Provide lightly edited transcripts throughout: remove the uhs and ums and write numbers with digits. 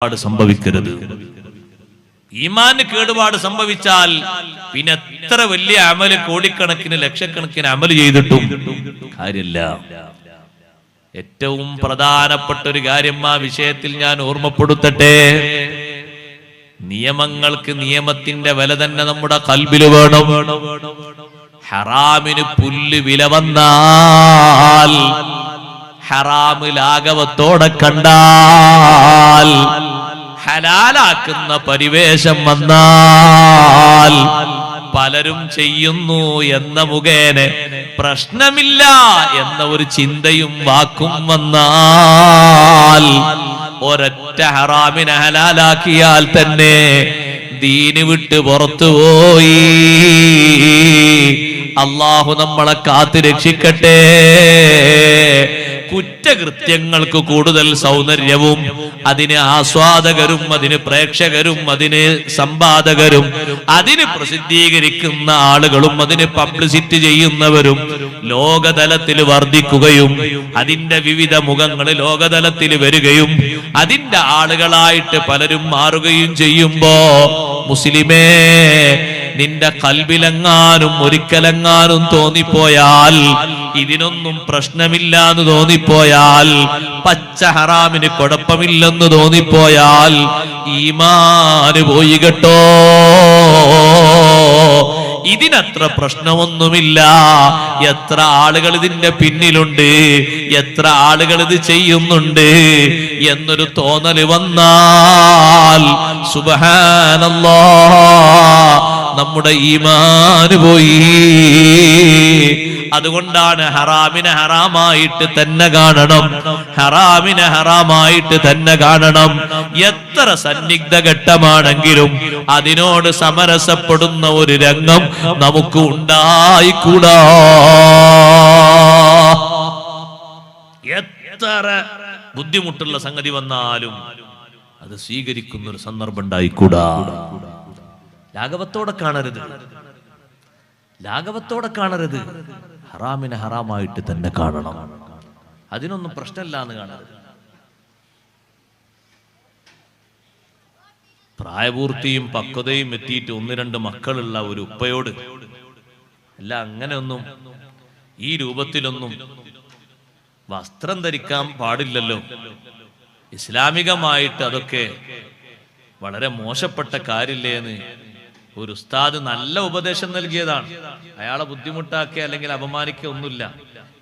സംഭവിക്കരുത്. ഈമാന് കേടുപാട് സംഭവിച്ചാൽ പിന്നെ എത്ര വലിയ അമല്, കോടിക്കണക്കിന് ലക്ഷക്കണക്കിന് അമല് ചെയ്തിട്ടും കാര്യമില്ല. ഏറ്റവും പ്രധാനപ്പെട്ട ഒരു കാര്യം ആ വിഷയത്തിൽ ഞാൻ ഓർമ്മപ്പെടുത്തട്ടെ. നിയമങ്ങൾക്ക് നിയമത്തിന്റെ വില തന്നെ നമ്മുടെ ഖൽബില് വേണം. ഹറാമിന് പുല്ല് വില വന്നാൽ, ഹറാമ് ലാഘവത്തോടെ കണ്ടാൽ, ഹലാലാക്കുന്ന പരിവേഷം വന്നാൽ, പലരും ചെയ്യുന്നു എന്ന മുഖേന പ്രശ്നമില്ല എന്ന ഒരു ചിന്തയും വാക്കും വന്നാൽ, ഒരൊറ്റ ഹറാമിനെ ഹലാലാക്കിയാൽ തന്നെ ദീന് വിട്ട് പുറത്തുപോയി. അല്ലാഹു നമ്മളെ കാത്ത് രക്ഷിക്കട്ടെ. കുറ്റകൃത്യങ്ങൾക്ക് കൂടുതൽ സൗന്ദര്യവും അതിന് ആസ്വാദകരും അതിന് പ്രേക്ഷകരും അതിന് സമ്പാദകരും അതിന് പ്രസിദ്ധീകരിക്കുന്ന ആളുകളും അതിന് പബ്ലിസിറ്റി ചെയ്യുന്നവരും ലോകതലത്തിൽ വർദ്ധിക്കുകയും അതിന്റെ വിവിധ മുഖങ്ങൾ ലോകതലത്തിൽ വരികയും അതിന്റെ ആളുകളായിട്ട് പലരും മാറുകയും ചെയ്യുമ്പോ, മുസ്ലിമേ, നിന്റെ ഖൽബിലെങ്ങാനും ഒരിക്കലെങ്ങാനും തോന്നിപ്പോയാൽ, ഇതിനൊന്നും പ്രശ്നമില്ലാന്ന് തോന്നിപ്പോയാൽ, പച്ച ഹറാമിന് കുഴപ്പമില്ലെന്ന് തോന്നിപ്പോയാൽ, ഈമാന് പോയി കേട്ടോ. ഇതിനത്ര പ്രശ്നമൊന്നുമില്ല. എത്ര ആളുകൾ ഇതിന്റെ പിന്നിലുണ്ട്, എത്ര ആളുകൾ ഇത് ചെയ്യുന്നുണ്ട് എന്നൊരു തോന്നല് വന്നാൽ, സുബ്ഹാനല്ലാഹ്, നമ്മുടെ ഈമാന് പോയി. അതുകൊണ്ടാണ് ഹറാമിനെ ഹറാമായിട്ട് തന്നെ കാണണം, ഹറാമിനെ ഹറാമായിട്ട് തന്നെ കാണണം. എത്ര സന്നിഗ്ധ ഘട്ടമാണെങ്കിലും അതിനോട് സമരസപ്പെടുന്ന ഒരു രംഗം നമുക്ക് ഉണ്ടായിക്കൂടാ. എത്ര ബുദ്ധിമുട്ടുള്ള സംഗതി വന്നാലും അത് സ്വീകരിക്കുന്ന ഒരു സന്ദർഭം ഉണ്ടായിക്കൂടാ. ലാഘവത്തോടെ കാണരുത്, ലാഘവത്തോടെ കാണരുത്. ഹറാമിനെ ഹറാമായിട്ട് തന്നെ കാണണം. അതിനൊന്നും പ്രശ്നമില്ല എന്ന് കാണരുത്. പ്രായപൂർത്തിയും പക്വതയും എത്തിയിട്ട് 1-2 മക്കളുള്ള ഒരു ഉപ്പയോട് അല്ല, അങ്ങനെയൊന്നും ഈ രൂപത്തിലൊന്നും വസ്ത്രം ധരിക്കാൻ പാടില്ലല്ലോ. ഇസ്ലാമികമായിട്ട് അതൊക്കെ വളരെ മോശപ്പെട്ട കാര്യമില്ലേ എന്ന് ഒരു ഉസ്താദ് നല്ല ഉപദേശം നൽകിയതാണ്. അയാളെ ബുദ്ധിമുട്ടാക്കുക അല്ലെങ്കിൽ അപമാനിക്കുക ഒന്നുമില്ല,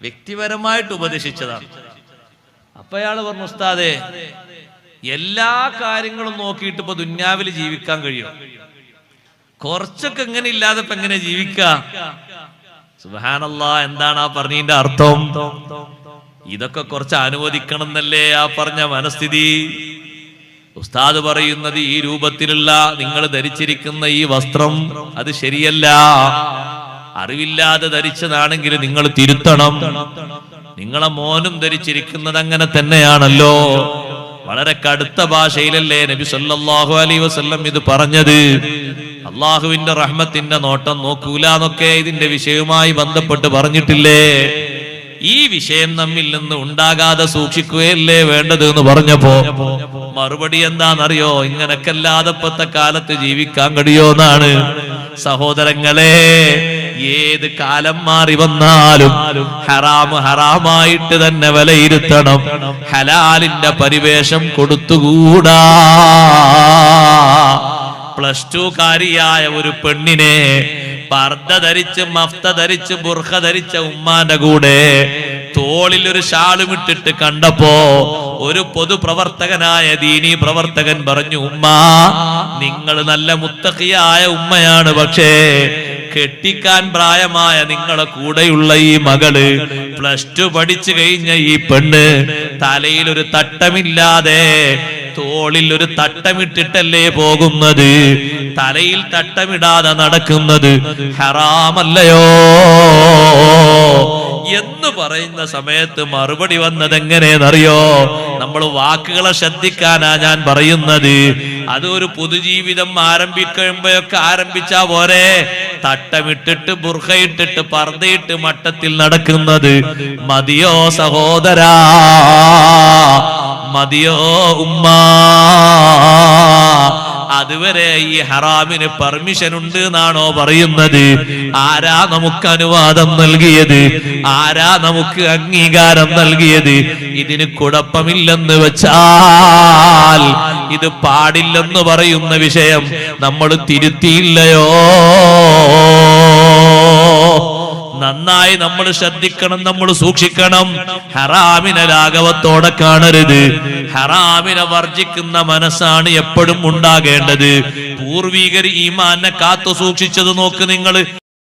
വ്യക്തിപരമായിട്ട് ഉപദേശിച്ചതാണ്. അപ്പൊ അയാൾ പറഞ്ഞു, ഉസ്താദേ, എല്ലാ കാര്യങ്ങളും നോക്കിയിട്ട് ഇപ്പൊ ദുന്യാവിൽ ജീവിക്കാൻ കഴിയും, കുറച്ചൊക്കെ എങ്ങനെ ഇല്ലാതെ ഇപ്പൊ എങ്ങനെ ജീവിക്കുക? സുബ്ഹാനല്ലാഹ്, എന്താണ് ആ പറഞ്ഞതിന്റെ അർത്ഥം? ഇതൊക്കെ കുറച്ച് അനുവദിക്കണം എന്നല്ലേ ആ പറഞ്ഞ മനസ്ഥിതി? ഉസ്താദ് പറയുന്നത്, ഈ രൂപത്തിലുള്ള നിങ്ങൾ ധരിച്ചിരിക്കുന്ന ഈ വസ്ത്രം അത് ശരിയല്ല. അറിവില്ലാതെ ധരിച്ചതാണെങ്കിൽ നിങ്ങൾ തിരുത്തണം. നിങ്ങളെ മോനും ധരിച്ചിരിക്കുന്നത് അങ്ങനെ തന്നെയാണല്ലോ. വളരെ കടുത്ത ഭാഷയിലല്ലേ നബി സല്ലല്ലാഹു അലൈഹി വസല്ലം ഇത് പറഞ്ഞത്? അള്ളാഹുവിന്റെ റഹ്മത്തിന്റെ നോട്ടം നോക്കൂലെന്നൊക്കെ ഇതിന്റെ വിഷയവുമായി ബന്ധപ്പെട്ട് പറഞ്ഞിട്ടില്ലേ? ഈ വിഷയം നമ്മിൽ നിന്ന് ഉണ്ടാകാതെ സൂക്ഷിക്കുകയല്ലേ വേണ്ടത് എന്ന് പറഞ്ഞപ്പോ മറുപടി എന്താണെന്നറിയോ? ഇങ്ങനൊക്കെ അല്ലാതെ ഇപ്പത്തെ കാലത്ത് ജീവിക്കാൻ കഴിയോന്നാണ്. സഹോദരങ്ങളെ, ഏത് കാലം മാറി വന്നാലും ഹറാമ് ഹറാമായിട്ട് തന്നെ വിലയിരുത്തണം. ഹലാലിന്റെ പരിവേഷം കൊടുത്തുകൂടാ. +2 കാരിയായ ഒരു പെണ്ണിനെ പർദ്ദ ധരിച്ച് മഫ്ത ധരിച്ച് ബുർഖ ധരിച്ച ഉമ്മാന്റെ കൂടെ തോളിൽ ഒരു ഷാളുമിട്ടിട്ട് കണ്ടപ്പോ ഒരു പൊതുപ്രവർത്തകനായ ദീനീ പ്രവർത്തകൻ പറഞ്ഞു, ഉമ്മ, നിങ്ങൾ നല്ല മുത്തഖിയായ ഉമ്മയാണ്, പക്ഷേ കെട്ടിക്കാൻ പ്രായമായ നിങ്ങളെ കൂടെയുള്ള ഈ മകള് +2 പഠിച്ചു കഴിഞ്ഞ ഈ പെണ്ണ് തലയിൽ ഒരു തട്ടമില്ലാതെ തോളിൽ ഒരു തട്ടമിട്ടിട്ടല്ലേ പോകുന്നത്? തലയിൽ തട്ടമിടാതെ നടക്കുന്നത് ഹറാമല്ലയോ എന്ന് പറയുന്ന സമയത്ത് മറുപടി വന്നത് എങ്ങനെയെന്നറിയോ? നമ്മൾ വാക്കുകളെ ശ്രദ്ധിക്കാനാ ഞാൻ പറയുന്നത്. അത് ഒരു പൊതുജീവിതം ആരംഭിക്കുമ്പോഴൊക്കെ ആരംഭിച്ചാ പോരെ? തട്ടമിട്ടിട്ട് ബുർഖയിട്ടിട്ട് പർദ്ദയിട്ട് മട്ടത്തിൽ നടക്കുന്നത് മതിയോ സഹോദരാ? മതിയോ ഉമ്മ? അതുവരെ ഈ ഹറാമിന് പെർമിഷൻ ഉണ്ട് എന്നാണോ പറയുന്നത്? ആരാ നമുക്ക് അനുവാദം നൽകിയത്? ആരാ നമുക്ക് അംഗീകാരം നൽകിയത്? ഇതിന് കുഴപ്പമില്ലെന്ന് വെച്ചാൽ ഇത് പാടില്ലെന്ന് പറയുന്ന വിഷയം നമ്മൾ തിരുത്തിയില്ലയോ? നന്നായി നമ്മൾ ശ്രദ്ധിക്കണം, നമ്മൾ സൂക്ഷിക്കണം. ഹറാമിനെ ലാഘവത്തോടെ കാണരുത്. ഹറാമിനെ വർജിക്കുന്ന മനസ്സാണ് എപ്പോഴും ഉണ്ടാകേണ്ടത്. പൂർവികർ ഈമാനെ കാത്തു സൂക്ഷിച്ചത് നോക്ക് നിങ്ങൾ.